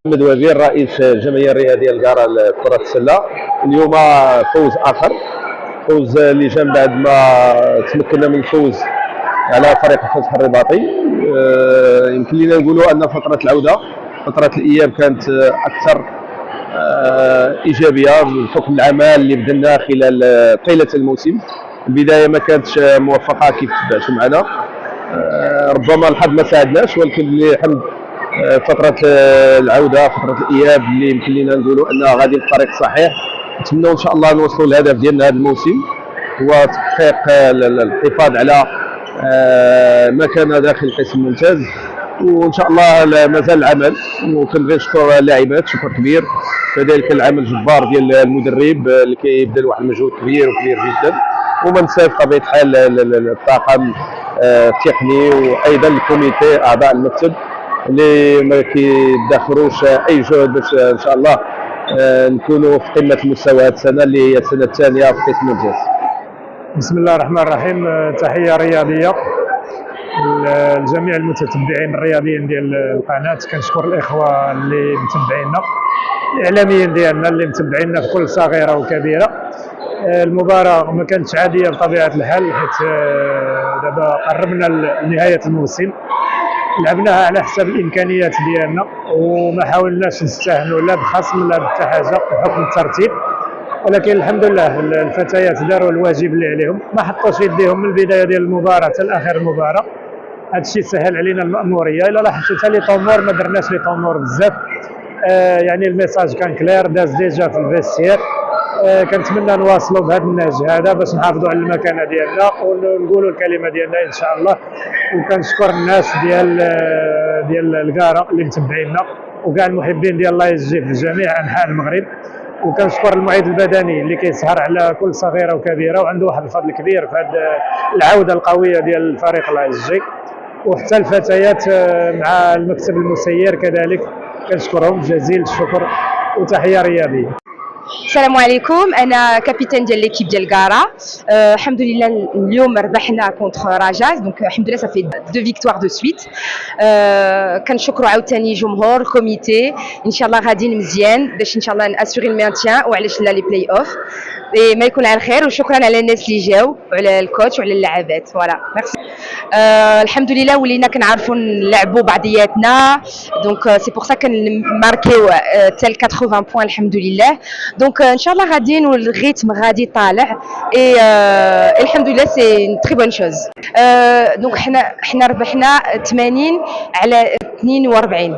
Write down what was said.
محمد وزير رئيس الجمعيه الرياضيه لكارا لكره السله. اليوم فوز اخر، فوز اللي جا بعد ما تمكنا من الفوز على فريق فتح الرباطي. يمكن لنا نقولوا ان فتره العوده، فتره الاياب كانت اكثر ايجابيه بحكم العمل اللي بدلناه خلال طيله الموسم. البدايه ما كانتش موفقه كيف تبعتوا معنا، ربما الحظ ما ساعدناش، ولكن الحمد فتره العوده، فتره الاياب اللي يمكن لنا نقولوا انها غادي في الطريق الصحيح. نتمنوا ان شاء الله نوصلوا للهدف ديالنا هذا الموسم، هو تحقيق الحفاظ على مكانه داخل القسم الممتاز. وان شاء الله مازال العمل، وكنبغي نشكر اللاعبات شكر كبير، كذلك العمل الجبار ديال المدرب اللي كيبذل واحد المجهود كبير وكبير جدا. وما نساش بطبيعه الحال الطاقم التقني وايضا الكوميتي اعضاء المكتب اللي ما كيدخروش اي جهد باش ان شاء الله نكونوا في قمه المستوى هذه السنه اللي هي السنه الثانيه في قسم الممتاز. بسم الله الرحمن الرحيم. تحيه رياضيه لجميع المتتبعين الرياضيين ديال القناه. كنشكر الاخوه اللي متبعينا، الاعلاميين ديالنا اللي متبعينا في كل صغيره وكبيره. المباراه ما كانتش عاديه بطبيعه الحال، حيت دابا قربنا لنهايه الموسم، لعبناها على حسب الامكانيات ديالنا وما حاولناش نستهنوا لا بخصم لا بحتى حاجه بحكم الترتيب. ولكن الحمد لله الفتيات داروا الواجب اللي عليهم، ما حطوش يديهم من البدايه ديال المباراه حتى لاخر المباراه. هذا الشيء سهل علينا الماموريه. الا لاحظتوا حتى لي طومور ما درناش لي طومور بزاف، يعني الميساج كان كلير، داز ديجا في الفيستير. كنتمنى نواصلوا بهذا النهج هذا باش نحافظوا على المكانه ديالنا ونقولوا الكلمه ديالنا ان شاء الله. وكنشكر الناس ديال الكارا اللي متبعينا، وكاع المحبين ديال الله يجزي في جميع انحاء المغرب. وكنشكر المعيد البدني اللي كيسهر على كل صغيره وكبيره، وعنده واحد الفضل كبير في هذه العوده القويه ديال الفريق الله يجزي. وحتى الفتيات مع المكتب المسير كذلك كنشكرهم جزيل الشكر. وتحيه رياضيه. السلام عليكم، انا كابيتان ديال ليكيب ديال كارا. الحمد لله اليوم ربحنا كونتر راجاز، دونك الحمد لله صافي 2 فيكتوار دو سويت. كنشكروا عاوتاني جمهور كوميتي، ان شاء الله غاديين مزيان باش ان شاء الله ناسوري المينتيان وعلاش لا لي بلاي اوف. ما يكون على الخير، وشكرا على الناس اللي جاو وعلى الكوتش وعلى اللاعبات. فوالا ميرسي. الحمد لله ولينا كنعرفوا نلعبوا بعضياتنا، دونك سي بور سا كنماركيو تال 80 بوين الحمد لله. دونك ان شاء الله غاديين والريتم غادي طالع، اي الحمد لله سي تري بون شوز. دونك حنا ربحنا 80 على 42.